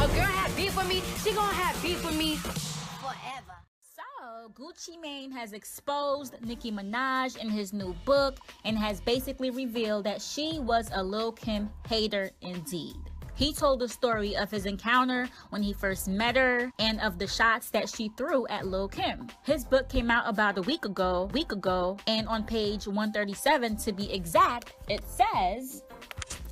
A girl had beef with me, she gonna have beef with me forever. So, Gucci Mane has exposed Nicki Minaj in his new book and has basically revealed that she was a Lil Kim hater indeed. He told the story of his encounter when he first met her and of the shots that she threw at Lil Kim. His book came out about a week ago, and on page 137 to be exact, it says,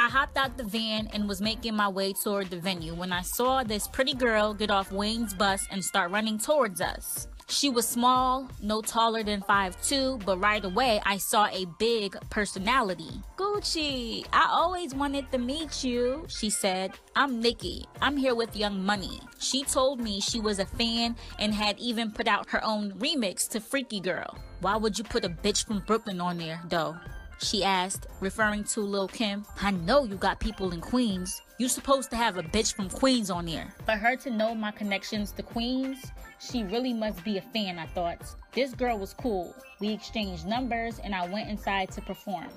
I hopped out the van and was making my way toward the venue when I saw this pretty girl get off Wayne's bus and start running towards us. She was small, no taller than 5'2", but right away I saw a big personality. Gucci, I always wanted to meet you, she said. I'm Nicki. I'm here with Young Money. She told me she was a fan and had even put out her own remix to Freaky Girl. Why would you put a bitch from Brooklyn on there, though? She asked, referring to Lil Kim. I know you got people in Queens. You supposed to have a bitch from Queens on there. For her to know my connections to Queens, she really must be a fan, I thought. This girl was cool. We exchanged numbers and I went inside to perform.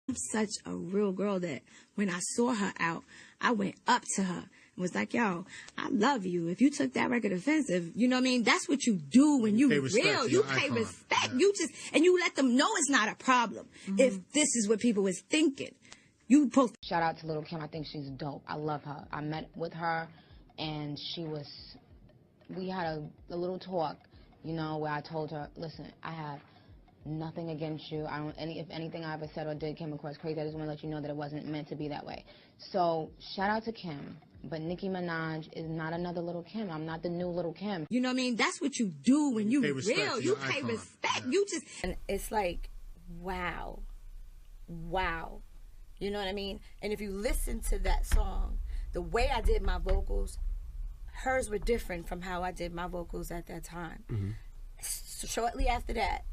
I'm such a real girl that when I saw her out, I went up to her and was like, yo, I love you. If you took that record offensive, you know what I mean? That's what you do when you real. You pay respect. Yeah. And you let them know it's not a problem if this is what people was thinking. You post. Shout out to Lil Kim. I think she's dope. I love her. I met with her and we had a little talk, you know, where I told her, listen, I have nothing against you. If anything I ever said or did came across crazy, I just want to let you know that it wasn't meant to be that way. So shout out to Kim, but Nicki Minaj is not another Little Kim. I'm not the new Little Kim. You know what I mean? That's what you do when you real. You pay respect. Yeah. And it's like, wow. You know what I mean? And if you listen to that song, the way I did my vocals, hers were different from how I did my vocals at that time. So shortly after that,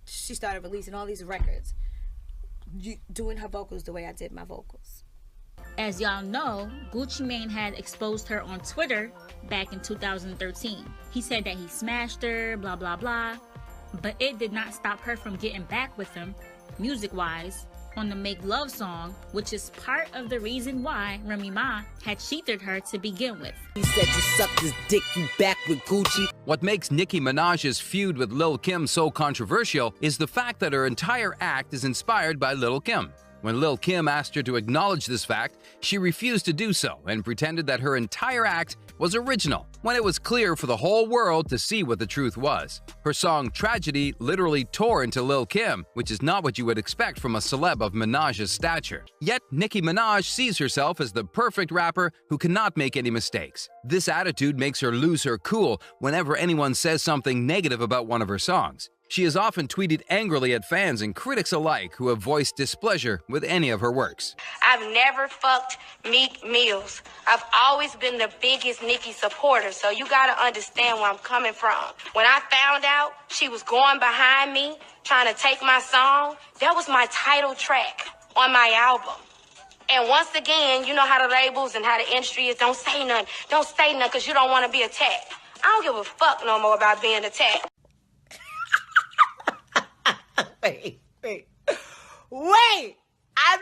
she started releasing all these records, doing her vocals the way I did my vocals. As y'all know, Gucci Mane had exposed her on Twitter back in 2013. He said that he smashed her, blah, blah, blah. But it did not stop her from getting back with him, music-wise, on the Make Love song, which is part of the reason why Remy Ma had cheated her to begin with. He said you sucked his dick, you back with Gucci. What makes Nicki Minaj's feud with Lil Kim so controversial is the fact that her entire act is inspired by Lil Kim. When Lil Kim asked her to acknowledge this fact, she refused to do so and pretended that her entire act was original, when it was clear for the whole world to see what the truth was. Her song Tragedy literally tore into Lil Kim, which is not what you would expect from a celeb of Minaj's stature. Yet Nicki Minaj sees herself as the perfect rapper who cannot make any mistakes. This attitude makes her lose her cool whenever anyone says something negative about one of her songs. She has often tweeted angrily at fans and critics alike who have voiced displeasure with any of her works. I've never fucked Meek Mills. I've always been the biggest Nicki supporter, so you gotta understand where I'm coming from. When I found out she was going behind me, trying to take my song, that was my title track on my album. And once again, you know how the labels and how the industry is, don't say nothing. Don't say nothing because you don't want to be attacked. I don't give a fuck no more about being attacked. Wait! I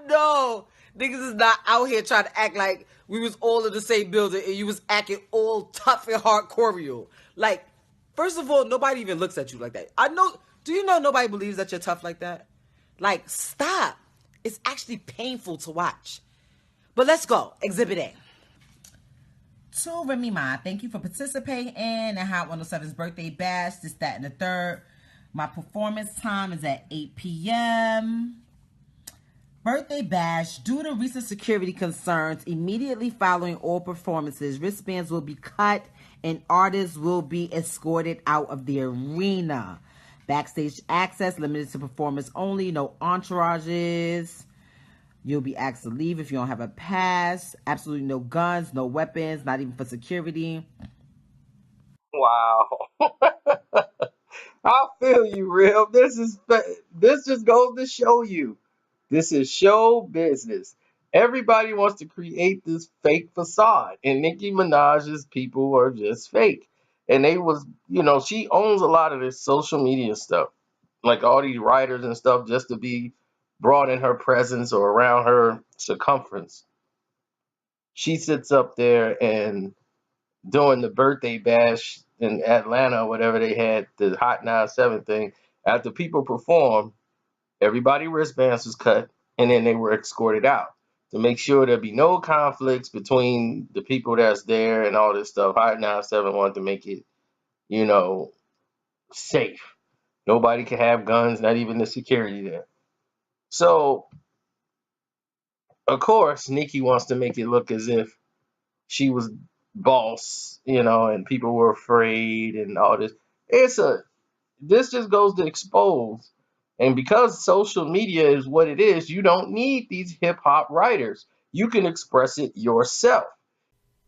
know! Niggas is not out here trying to act like we was all in the same building and you was acting all tough and hardcore. Like, first of all, nobody even looks at you like that. Do you know nobody believes that you're tough like that? Like, stop. It's actually painful to watch. But let's go. Exhibit A. To Remy Ma, thank you for participating in the Hot 107's birthday bash, this, that, and the third. My performance time is at 8 p.m. Birthday bash. Due to recent security concerns, immediately following all performances, wristbands will be cut and artists will be escorted out of the arena. Backstage access limited to performers only. No entourages. You'll be asked to leave if you don't have a pass. Absolutely no guns, no weapons, not even for security. Wow. I feel you, Real. This just goes to show you. This is show business. Everybody wants to create this fake facade, and Nicki Minaj's people are just fake. And she owns a lot of this social media stuff. like all these writers and stuff just to be brought in her presence or around her circumference. She sits up there and doing the birthday bash in Atlanta, whatever they had, the Hot 97 thing. After people performed, everybody wristbands was cut, and then they were escorted out to make sure there be no conflicts between the people that's there and all this stuff. Hot 97 wanted to make it, you know, safe. Nobody can have guns, not even the security there. So, of course, Nicki wants to make it look as if she was boss, you know, and people were afraid and all this. This just goes to expose. And because social media is what it is, you don't need these hip hop writers. You can express it yourself.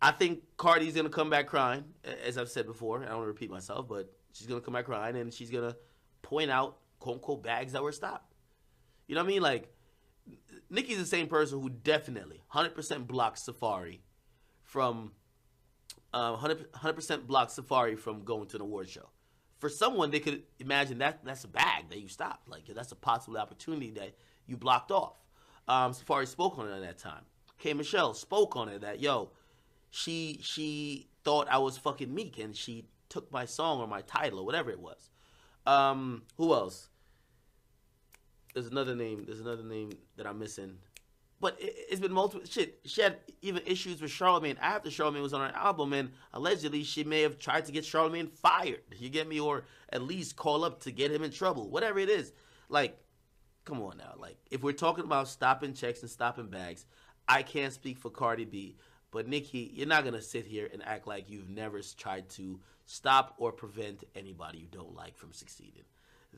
I think Cardi's gonna come back crying, as I've said before. I don't want to repeat myself, but she's gonna come back crying and she's gonna point out quote unquote bags that were stopped. You know what I mean? Like, Nicki's the same person who definitely 100% blocked Safari from 100% blocked Safari from going to an award show. For someone, they could imagine that's a bag that you stopped. Like, that's a possible opportunity that you blocked off. Safari spoke on it at that time. K. Michelle spoke on it that, yo, she thought I was fucking Meek and she took my song or my title or whatever it was. Who else? There's another name that I'm missing. But it's been multiple shit. She had even issues with Charlamagne after Charlamagne was on her album, and allegedly she may have tried to get Charlamagne fired. You get me? Or at least call up to get him in trouble. Whatever it is. Like, come on now. Like, if we're talking about stopping checks and stopping bags, I can't speak for Cardi B. But Nicki, you're not going to sit here and act like you've never tried to stop or prevent anybody you don't like from succeeding.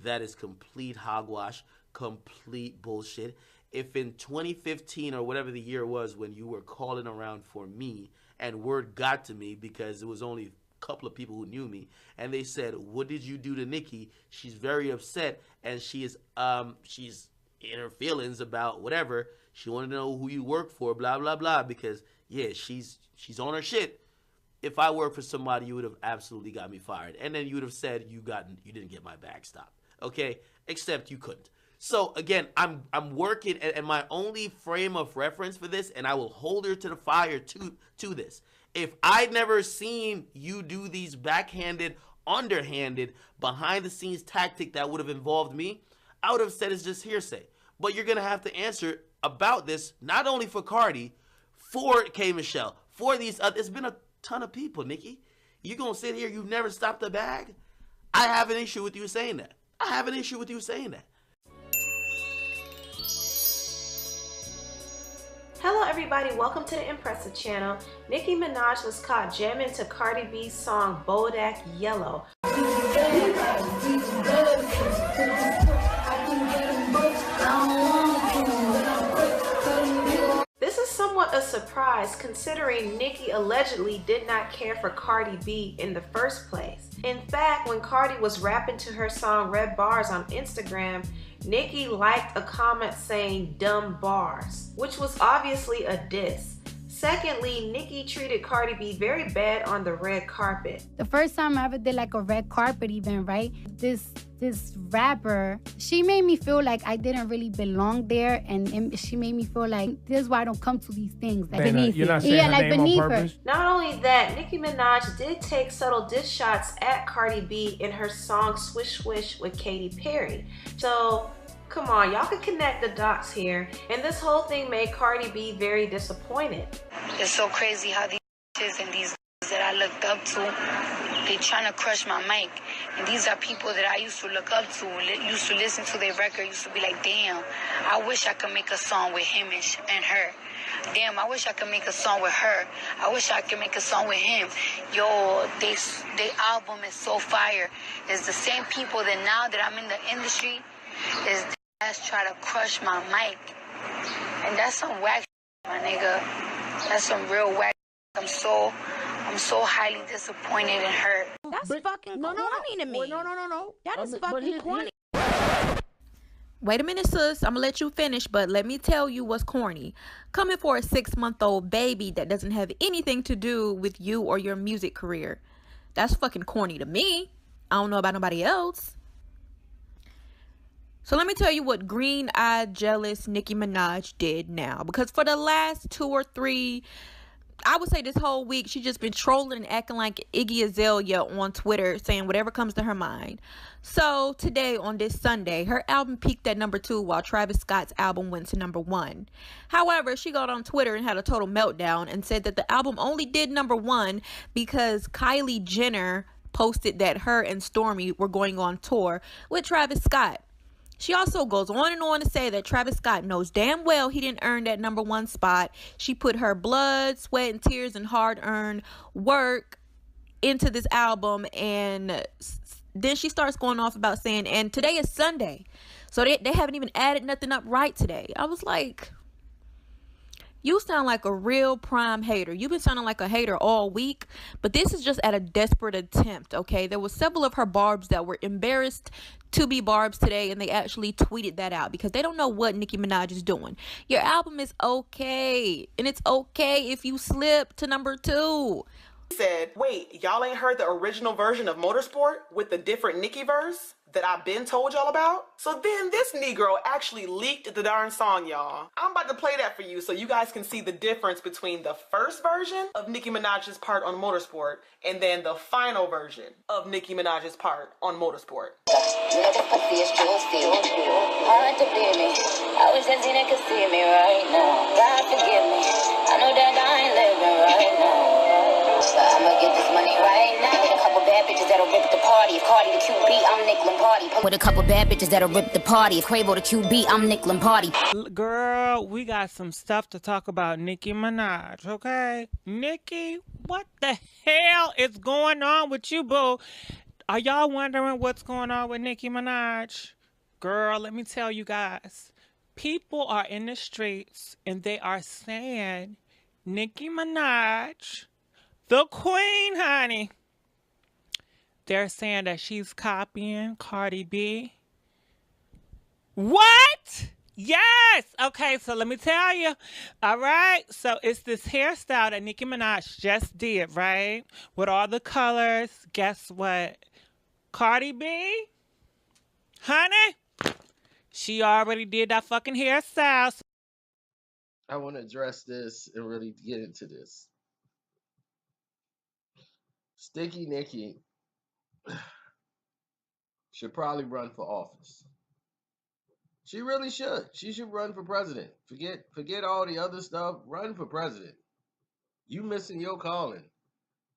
That is complete hogwash, complete bullshit. If in 2015 or whatever the year was when you were calling around for me and word got to me because it was only a couple of people who knew me and they said, what did you do to Nicki? She's very upset and she's in her feelings about whatever. She wanted to know who you work for, blah, blah, blah, because, yeah, she's on her shit. If I worked for somebody, you would have absolutely got me fired. And then you would have said you didn't get my bag stopped. Okay? Except you couldn't. So, again, I'm working, and my only frame of reference for this, and I will hold her to the fire to this. If I'd never seen you do these backhanded, underhanded, behind-the-scenes tactic that would have involved me, I would have said it's just hearsay. But you're going to have to answer about this, not only for Cardi, for K. Michelle, for these others. There's been a ton of people, Nicki. You going to sit here, you've never stopped a bag? I have an issue with you saying that. I have an issue with you saying that. Hello everybody, welcome to the Impressive channel. Nicki Minaj was caught jamming to Cardi B's song Bodak Yellow. This is somewhat a surprise considering Nicki allegedly did not care for Cardi B in the first place. In fact, when Cardi was rapping to her song Red Bars on Instagram, Nicki liked a comment saying dumb bars, which was obviously a diss. Secondly, Nicki treated Cardi B very bad on the red carpet. The first time I ever did like a red carpet event, right? This rapper, she made me feel like I didn't really belong there, and she made me feel like this is why I don't come to these things. Like beneath you're not saying her like name beneath on her. purpose? Not only that, Nicki Minaj did take subtle diss shots at Cardi B in her song Swish Swish with Katy Perry. So, come on, y'all can connect the dots here. And this whole thing made Cardi B very disappointed. It's so crazy how these bitches and these that I looked up to, they trying to crush my mic. And these are people that I used to look up to, used to listen to their record, used to be like, damn, I wish I could make a song with him and her. Damn, I wish I could make a song with her. I wish I could make a song with him. Yo, they album is so fire. It's the same people that now that I'm in the industry, is that's try to crush my mic. And that's some whack shit, my nigga. That's some real whack shit. I'm so highly disappointed and hurt. That's fucking corny to me. No. That is fucking corny. Wait a minute, sis. I'm gonna let you finish, but let me tell you what's corny. Coming for a 6-month-old baby that doesn't have anything to do with you or your music career. That's fucking corny to me. I don't know about nobody else. So let me tell you what green-eyed, jealous Nicki Minaj did now. Because for the last 2 or 3, I would say this whole week, she's just been trolling and acting like Iggy Azalea on Twitter, saying whatever comes to her mind. So today, on this Sunday, her album peaked at number 2 while Travis Scott's album went to number 1. However, she got on Twitter and had a total meltdown and said that the album only did number 1 because Kylie Jenner posted that her and Stormi were going on tour with Travis Scott. She also goes on and on to say that Travis Scott knows damn well he didn't earn that number 1 spot. She put her blood, sweat, and tears and hard-earned work into this album, and then she starts going off about saying, and today is Sunday, so they haven't even added nothing up right today. I was like, you sound like a real prime hater. You've been sounding like a hater all week, but this is just at a desperate attempt, okay? There was several of her barbs that were embarrassed to be barbs today, and they actually tweeted that out because they don't know what Nicki Minaj is doing. Your album is okay, and it's okay if you slip to number 2. Said, wait, y'all ain't heard the original version of Motorsport with the different Nicki verse that I've been told y'all about? So then this Negro actually leaked the darn song, y'all. I'm about to play that for you so you guys can see the difference between the first version of Nicki Minaj's part on Motorsport and then the final version of Nicki Minaj's part on Motorsport. Hard to beat me. I wish that Tina could see me right now. God forgive me. I know that I ain't living right now. So I'ma get this money right now. With a couple bad bitches that'll rip the party. If Cardi the QB, I'm Nicklin' Party. With a couple bad bitches that'll rip the party. If Quavo the QB, I'm Nicklin' Party. Girl, we got some stuff to talk about Nicki Minaj, okay? Nicki, what the hell is going on with you, boo? Are y'all wondering what's going on with Nicki Minaj? Girl, let me tell you guys. People are in the streets and they are saying Nicki Minaj, the queen, honey. They're saying that she's copying Cardi B. What? Yes. Okay, so let me tell you. All right. So it's this hairstyle that Nicki Minaj just did, right? With all the colors. Guess what? Cardi B, honey, she already did that fucking hairstyle. I want to address this and really get into this. Sticky Nicki should probably run for office. She really should. She should run for president. Forget all the other stuff. Run for president. You missing your calling.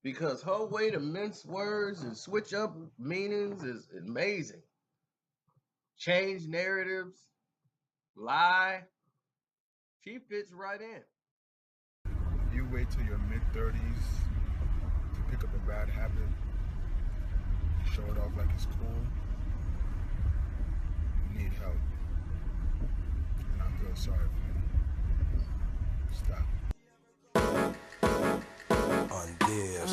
Because her way to mince words and switch up meanings is amazing. Change narratives. Lie. She fits right in. You wait till your mid-30s to pick up a bad habit, show it off like it's cool, you need help. And I feel sorry for you. Stop. On this.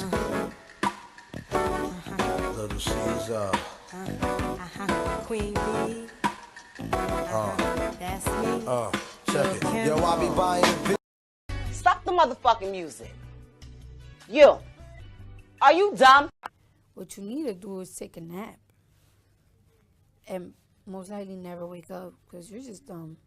Little Caesar. Queen B. That's me. Check it. Yo, I be buying. Stop the motherfucking music. You. Are you dumb? What you need to do is take a nap. And most likely never wake up because you're just dumb.